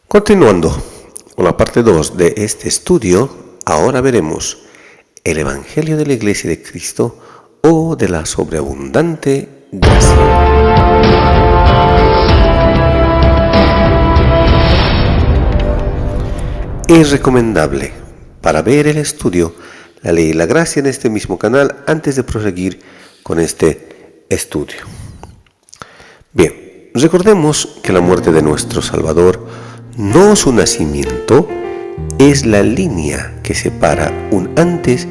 Continuando con la parte 2 de este estudio, ahora veremos el Evangelio de la Iglesia de Cristo o de la sobreabundante gracia. Es recomendable, para ver el estudio, la ley y la gracia en este mismo canal antes de proseguir con este estudio. Bien, recordemos que la muerte de nuestro Salvador, no su nacimiento, es la línea que separa un antes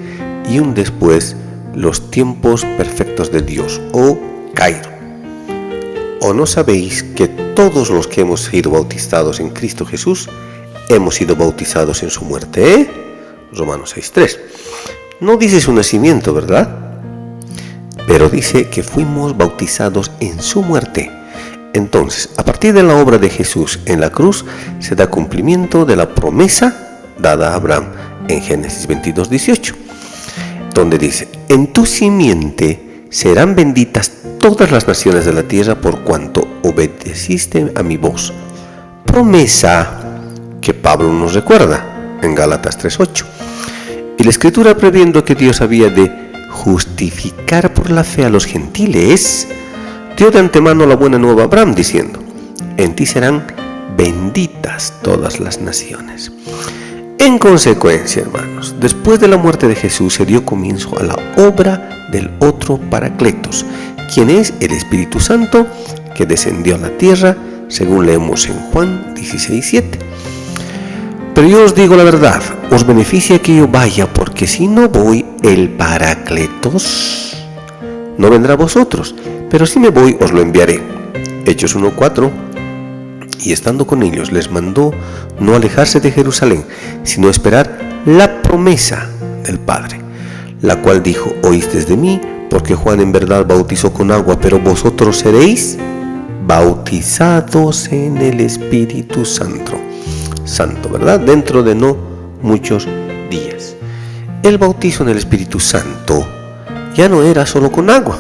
y un después, los tiempos perfectos de Dios, o Cairo. ¿O no sabéis que todos los que hemos sido bautizados en Cristo Jesús, hemos sido bautizados en su muerte? Romanos 6:3. No dice su nacimiento, ¿verdad? Pero dice que fuimos bautizados en su muerte. Entonces, a partir de la obra de Jesús en la cruz, se da cumplimiento de la promesa dada a Abraham en Génesis 22:18, donde dice: en tu simiente serán benditas todas las naciones de la tierra por cuanto obedeciste a mi voz. Promesa que Pablo nos recuerda en Gálatas 3:8. Y la Escritura, previendo que Dios había de justificar por la fe a los gentiles, dio de antemano la buena nueva a Abraham, diciendo: en ti serán benditas todas las naciones. En consecuencia, hermanos, después de la muerte de Jesús se dio comienzo a la obra del otro Paracletos, quien es el Espíritu Santo que descendió a la tierra, según leemos en Juan 16:7. Pero yo os digo la verdad, os beneficia que yo vaya, porque si no voy, el Paracletos no vendrá a vosotros, pero si me voy, os lo enviaré. Hechos 1:4. Y estando con ellos, les mandó no alejarse de Jerusalén, sino esperar la promesa del Padre, la cual dijo: oísteis de mí, porque Juan en verdad bautizó con agua, pero vosotros seréis bautizados en el Espíritu Santo, ¿verdad? Dentro de no muchos días. El bautizo en el Espíritu Santo ya no era solo con agua,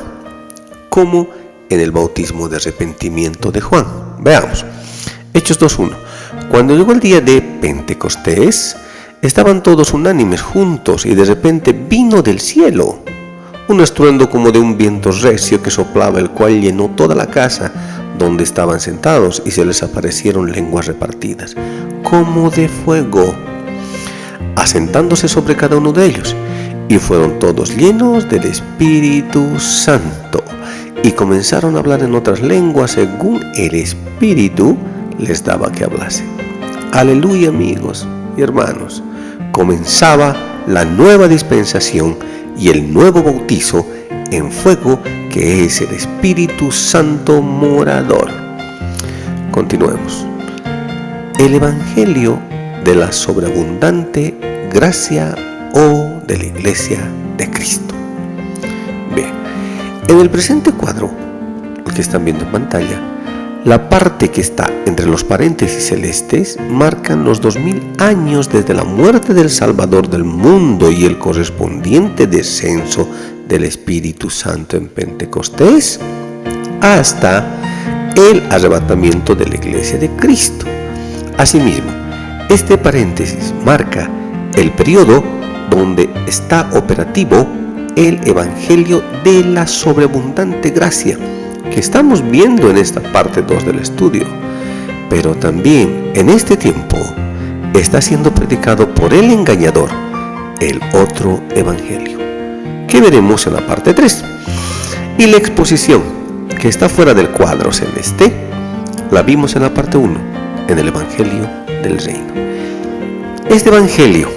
como en el bautismo de arrepentimiento de Juan. Veamos. Hechos 2:1. Cuando llegó el día de Pentecostés, estaban todos unánimes juntos, y de repente vino del cielo un estruendo como de un viento recio que soplaba, el cual llenó toda la casa donde estaban sentados, y se les aparecieron lenguas repartidas, como de fuego, asentándose sobre cada uno de ellos. Y fueron todos llenos del Espíritu Santo, y comenzaron a hablar en otras lenguas según el Espíritu les daba que hablasen. Aleluya, amigos y hermanos. Comenzaba la nueva dispensación y el nuevo bautizo en fuego, que es el Espíritu Santo morador. Continuemos. El Evangelio de la sobreabundante gracia o de la Iglesia de Cristo. Bien, en el presente cuadro, el que están viendo en pantalla, la parte que está entre los paréntesis celestes marcan los 2000 años desde la muerte del Salvador del mundo y el correspondiente descenso del Espíritu Santo en Pentecostés hasta el arrebatamiento de la Iglesia de Cristo. Asimismo, este paréntesis marca el periodo donde está operativo el Evangelio de la sobreabundante gracia, que estamos viendo en esta parte 2 del estudio. Pero también en este tiempo está siendo predicado por el engañador el otro Evangelio, que veremos en la parte 3. Y la exposición que está fuera del cuadro celeste la vimos en la parte 1, en el Evangelio del Reino. Este Evangelio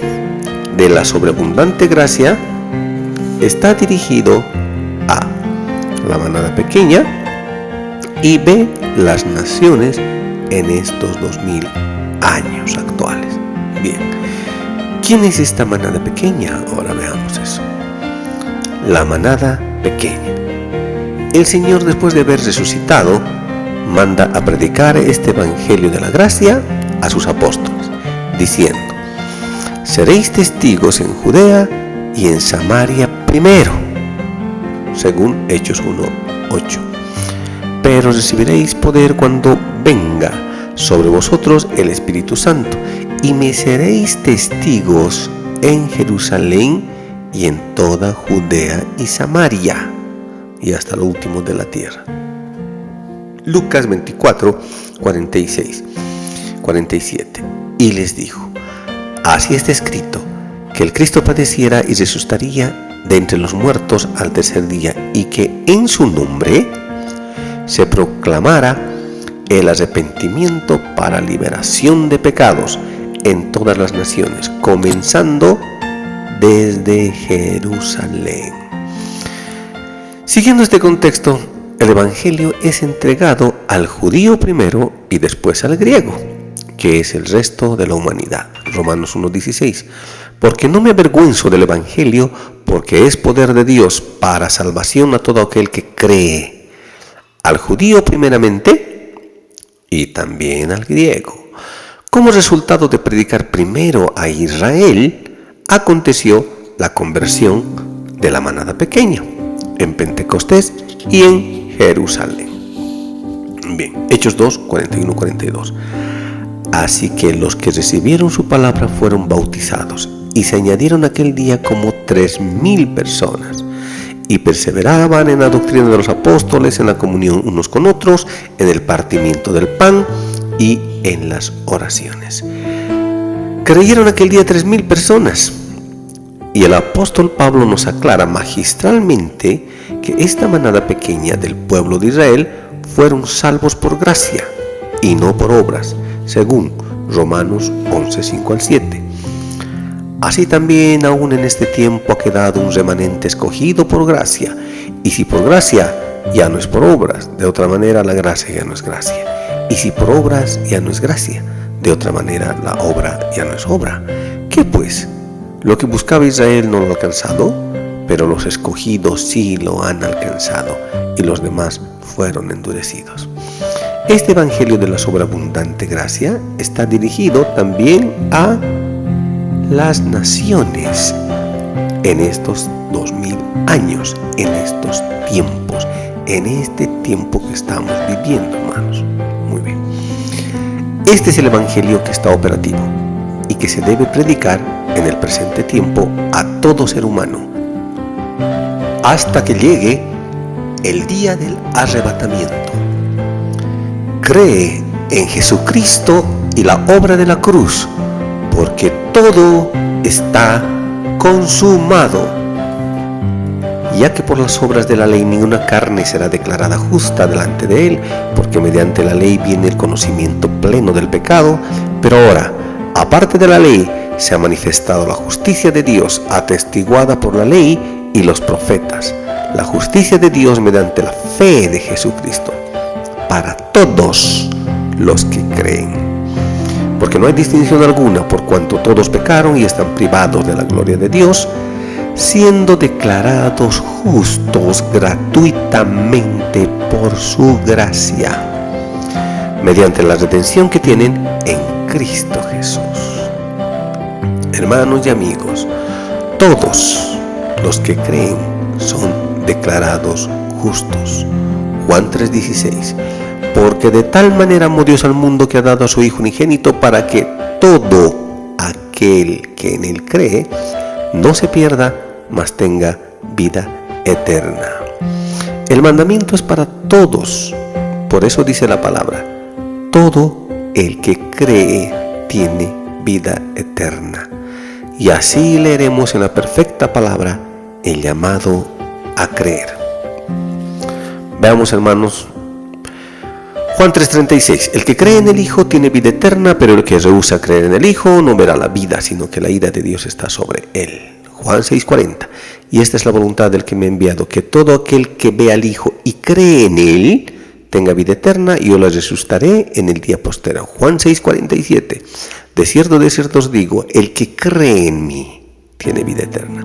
de la sobreabundante gracia está dirigido a la manada pequeña y ve las naciones en estos 2000 años actuales. Bien, ¿quién es esta manada pequeña? Ahora veamos eso. La manada pequeña. El Señor, después de haber resucitado, manda a predicar este Evangelio de la gracia a sus apóstoles, diciendo: seréis testigos en Judea y en Samaria primero, según Hechos 1:8. Pero recibiréis poder cuando venga sobre vosotros el Espíritu Santo, y me seréis testigos en Jerusalén y en toda Judea y Samaria, y hasta lo último de la tierra. Lucas 24, 46, 47. Y les dijo: así está escrito, que el Cristo padeciera y resucitaría de entre los muertos al tercer día, y que en su nombre se proclamara el arrepentimiento para liberación de pecados en todas las naciones, comenzando desde Jerusalén. Siguiendo este contexto, el Evangelio es entregado al judío primero y después al griego, que es el resto de la humanidad. Romanos 1:16. Porque no me avergüenzo del Evangelio, porque es poder de Dios para salvación a todo aquel que cree, al judío primeramente y también al griego. Como resultado de predicar primero a Israel, aconteció la conversión de la manada pequeña en Pentecostés y en Jerusalén. Bien, Hechos 2, 41, 42. Así que los que recibieron su palabra fueron bautizados, y se añadieron aquel día como 3,000 personas, y perseveraban en la doctrina de los apóstoles, en la comunión unos con otros, en el partimiento del pan y en las oraciones. Creyeron aquel día 3,000 personas, y el apóstol Pablo nos aclara magistralmente que esta manada pequeña del pueblo de Israel fueron salvos por gracia y no por obras, según Romanos 11, 5 al 7. Así también aún en este tiempo ha quedado un remanente escogido por gracia, y si por gracia ya no es por obras, de otra manera la gracia ya no es gracia, y si por obras ya no es gracia, de otra manera la obra ya no es obra. ¿Qué pues? Lo que buscaba Israel no lo ha alcanzado, pero los escogidos sí lo han alcanzado, y los demás fueron endurecidos. Este Evangelio de la sobreabundante gracia está dirigido también a las naciones en estos 2000 años, en estos tiempos, en este tiempo que estamos viviendo, hermanos. Muy bien. Este es el Evangelio que está operativo y que se debe predicar en el presente tiempo a todo ser humano, hasta que llegue el día del arrebatamiento. Cree en Jesucristo y la obra de la cruz, porque todo está consumado, ya que por las obras de la ley ninguna carne será declarada justa delante de él, porque mediante la ley viene el conocimiento pleno del pecado. Pero ahora, aparte de la ley, se ha manifestado la justicia de Dios, atestiguada por la ley y los profetas, la justicia de Dios mediante la fe de Jesucristo, para todos los que creen. Porque no hay distinción alguna, por cuanto todos pecaron y están privados de la gloria de Dios, siendo declarados justos gratuitamente por su gracia, mediante la redención que tienen en Cristo Jesús. Hermanos y amigos, todos los que creen son declarados justos. Juan 3:16. Porque de tal manera amó Dios al mundo que ha dado a su Hijo unigénito, para que todo aquel que en él cree no se pierda, mas tenga vida eterna. El mandamiento es para todos. Por eso dice la palabra: todo el que cree tiene vida eterna. Y así leeremos en la perfecta palabra el llamado a creer. Veamos, hermanos, Juan 3:36. El que cree en el Hijo tiene vida eterna, pero el que rehúsa creer en el Hijo no verá la vida, sino que la ira de Dios está sobre él. Juan 6:40. Y esta es la voluntad del que me ha enviado, que todo aquel que ve al Hijo y cree en él tenga vida eterna, y yo la resucitaré en el día postero. Juan 6:47. De cierto os digo, el que cree en mí tiene vida eterna.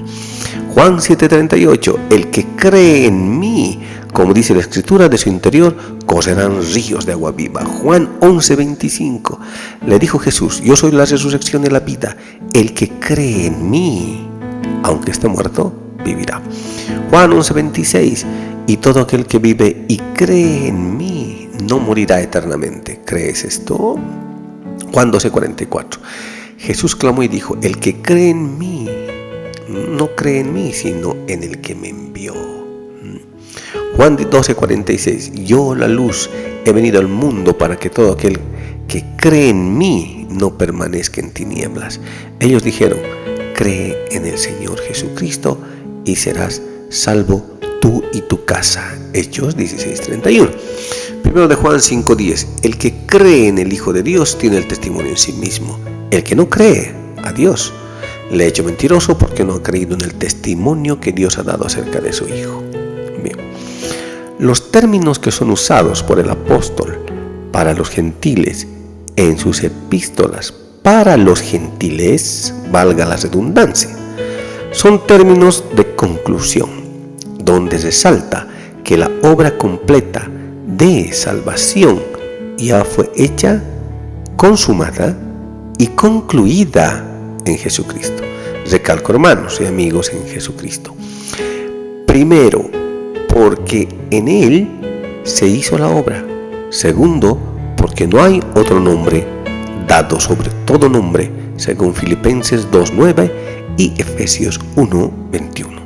Juan 7:38. El que cree en mí, como dice la Escritura, de su interior correrán ríos de agua viva. Juan 11:25. Le dijo Jesús: yo soy la resurrección y la vida. El que cree en mí, aunque esté muerto, vivirá. Juan 11:26. Y todo aquel que vive y cree en mí no morirá eternamente. ¿Crees esto? Juan 12:44. Jesús clamó y dijo: el que cree en mí, no cree en mí, sino en el que me envió. Juan 12:46. Yo, la luz, he venido al mundo para que todo aquel que cree en mí no permanezca en tinieblas. Ellos dijeron: cree en el Señor Jesucristo y serás salvo tú y tu casa. Hechos 16:31. Primero de Juan 5:10. El que cree en el Hijo de Dios tiene el testimonio en sí mismo. El que no cree a Dios le ha hecho mentiroso, porque no ha creído en el testimonio que Dios ha dado acerca de su Hijo. Bien. Los términos que son usados por el apóstol para los gentiles en sus epístolas para los gentiles, valga la redundancia, son términos de conclusión, donde resalta que la obra completa de salvación ya fue hecha, consumada y concluida en Jesucristo. Recalco, hermanos y amigos, en Jesucristo. Primero, porque en Él se hizo la obra. Segundo, porque no hay otro nombre dado sobre todo nombre, según Filipenses 2:9 y Efesios 1:21.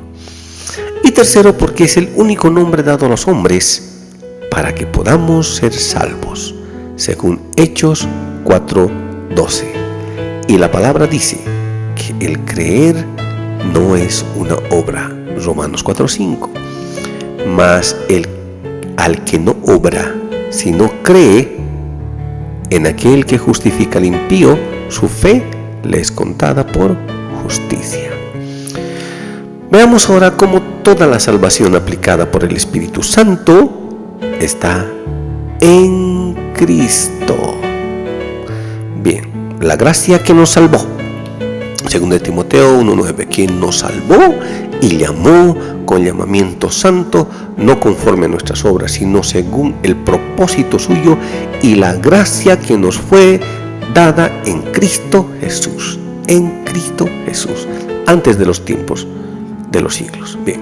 Y tercero, porque es el único nombre dado a los hombres para que podamos ser salvos, según Hechos 4:12. Y la palabra dice que el creer no es una obra, Romanos 4:5. Mas al que no obra, sino cree en aquel que justifica al impío, su fe le es contada por justicia. Veamos ahora cómo toda la salvación aplicada por el Espíritu Santo está en Cristo. Bien, la gracia que nos salvó, según de Timoteo 1:9, quien nos salvó y llamó con llamamiento santo, no conforme a nuestras obras, sino según el propósito suyo y la gracia que nos fue dada en Cristo Jesús. En Cristo Jesús, antes de los tiempos de los siglos. Bien,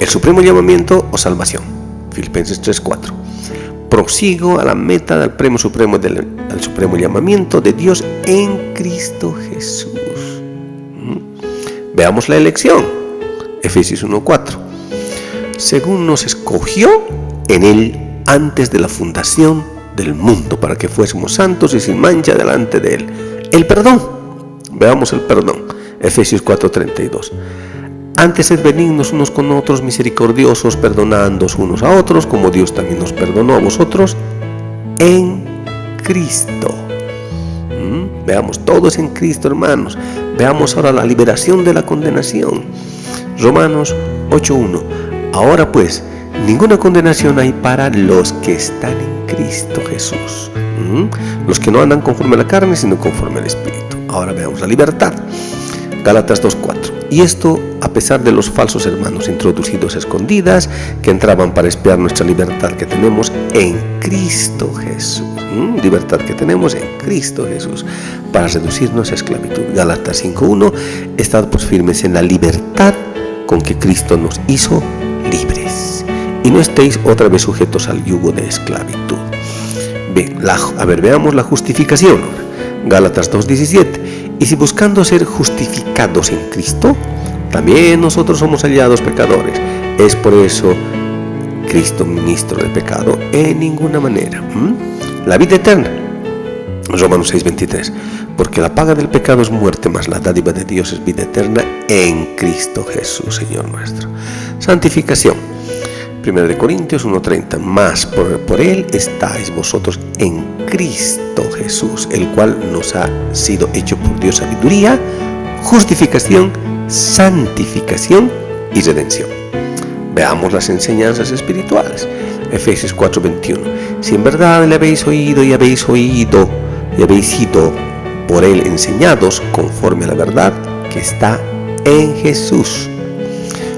el supremo llamamiento o salvación, Filipenses 3:4. Prosigo a la meta del premio supremo al supremo llamamiento de Dios en Cristo Jesús. Veamos la elección, Efesios 1:4. Según nos escogió en Él antes de la fundación del mundo, para que fuésemos santos y sin mancha delante de Él. El perdón, veamos el perdón, Efesios 4:32. Antes sed benignos unos con otros, misericordiosos, perdonándoos unos a otros, como Dios también nos perdonó a vosotros en Cristo. Veamos, todo es en Cristo, hermanos. Veamos ahora la liberación de la condenación. Romanos 8:1. Ahora pues, ninguna condenación hay para los que están en Cristo Jesús. Los que no andan conforme a la carne, sino conforme al Espíritu. Ahora veamos la libertad. Gálatas 2:4. Y esto a pesar de los falsos hermanos introducidos a escondidas, que entraban para espiar nuestra libertad que tenemos en Cristo Jesús. Libertad que tenemos en Cristo Jesús, para reducirnos a esclavitud. Gálatas 5:1. Estad pues firmes en la libertad con que Cristo nos hizo libres, y no estéis otra vez sujetos al yugo de esclavitud. Bien, veamos la justificación. Gálatas 2:17. Y si buscando ser justificados en Cristo, también nosotros somos hallados pecadores, es por eso Cristo ministro del pecado en ninguna manera. La vida eterna, Romanos 6:23. Porque la paga del pecado es muerte, mas la dádiva de Dios es vida eterna en Cristo Jesús, Señor nuestro. Santificación, 1 Corintios 1:30. Mas por Él estáis vosotros en Cristo Jesús, el cual nos ha sido hecho por Dios sabiduría, justificación, santificación y redención. Veamos las enseñanzas espirituales. Efesios 4:21. Si en verdad le habéis oído y habéis sido por Él enseñados conforme a la verdad que está en Jesús,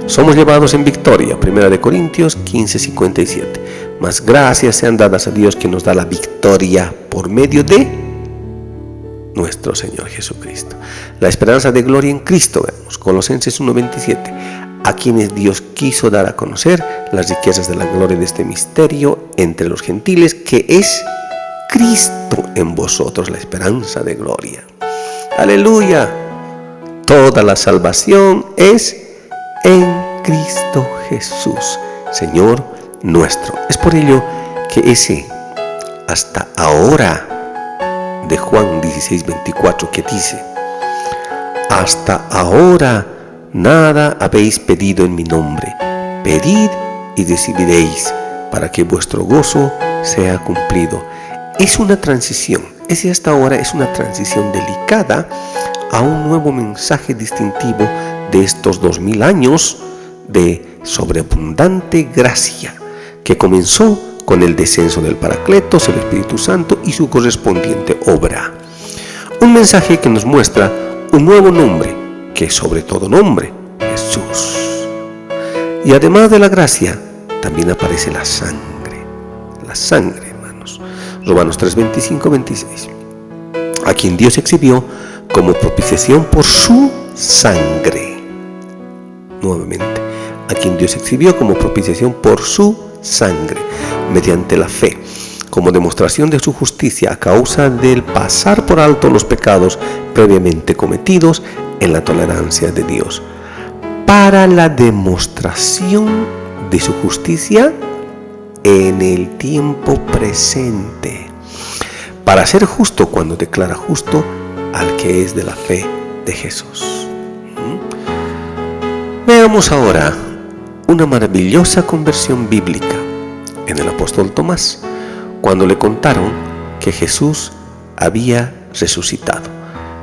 somos llevados en victoria. 1 Corintios 15:57. Mas gracias sean dadas a Dios, que nos da la victoria por medio de nuestro Señor Jesucristo. La esperanza de gloria en Cristo, vemos, Colosenses 1:27. a quienes Dios quiso dar a conocer las riquezas de la gloria de este misterio entre los gentiles, que es Cristo en vosotros, la esperanza de gloria. ¡Aleluya! Toda la salvación es en Cristo Jesús, Señor nuestro. Es por ello que ese hasta ahora de Juan 16:24 que dice: hasta ahora nada habéis pedido en mi nombre, pedid y recibiréis, para que vuestro gozo sea cumplido. Es una transición, ese hasta ahora es una transición delicada a un nuevo mensaje distintivo de estos 2000 años de sobreabundante gracia, que comenzó con el descenso del Paracletos, el Espíritu Santo y su correspondiente obra. Un mensaje que nos muestra un nuevo nombre, que es sobre todo nombre, Jesús. Y además de la gracia, también aparece la sangre, hermanos. Romanos 3, 25, 26. A quien Dios exhibió como propiciación por su sangre. Nuevamente, a quien Dios exhibió como propiciación por su sangre, mediante la fe, como demostración de su justicia a causa del pasar por alto los pecados previamente cometidos en la tolerancia de Dios, para la demostración de su justicia en el tiempo presente, para ser justo cuando declara justo al que es de la fe de Jesús. Veamos ahora una maravillosa conversión bíblica en el apóstol Tomás, cuando le contaron que Jesús había resucitado,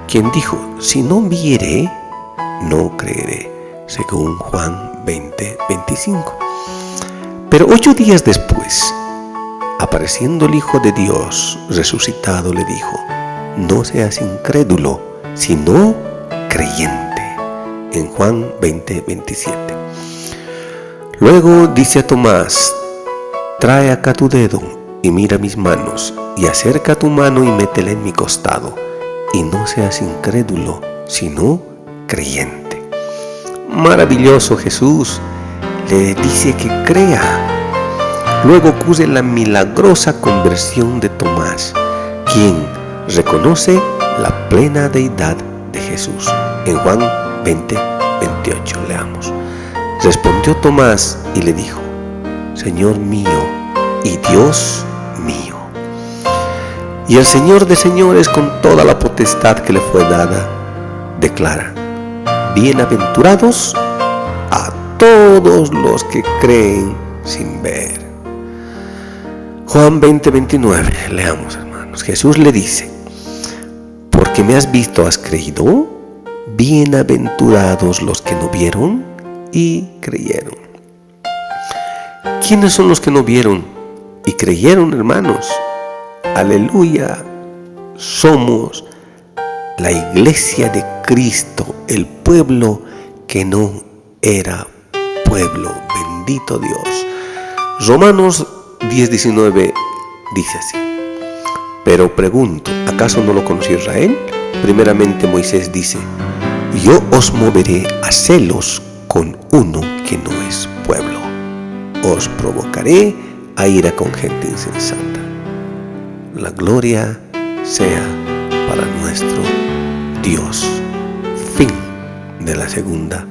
quien dijo: si no viere, no creeré, según Juan 20, 25. Pero 8 días después, apareciendo el Hijo de Dios resucitado, le dijo: no seas incrédulo, sino creyente, en Juan 20, 27. Luego dice a Tomás: trae acá tu dedo y mira mis manos, y acerca tu mano y métela en mi costado, y no seas incrédulo, sino creyente. Maravilloso Jesús, le dice que crea. Luego ocurre la milagrosa conversión de Tomás, quien reconoce la plena deidad de Jesús. En Juan 20, 28, leamos. Respondió Tomás y le dijo: Señor mío y Dios mío. Y el Señor de señores, con toda la potestad que le fue dada, declara: bienaventurados a todos los que creen sin ver. Juan 20, 29, leamos, hermanos. Jesús le dice: porque me has visto, has creído. Bienaventurados los que no vieron y creyeron. ¿Quiénes son los que no vieron y creyeron, hermanos? Aleluya. Somos la iglesia de Cristo, el pueblo que no era pueblo. Bendito Dios. Romanos 10, 19 dice así: pero pregunto, ¿acaso no lo conoció Israel? Primeramente Moisés dice: yo os moveré a celos con uno que no es pueblo. Os provocaré a ira con gente insensata. La gloria sea para nuestro Dios. Fin de la segunda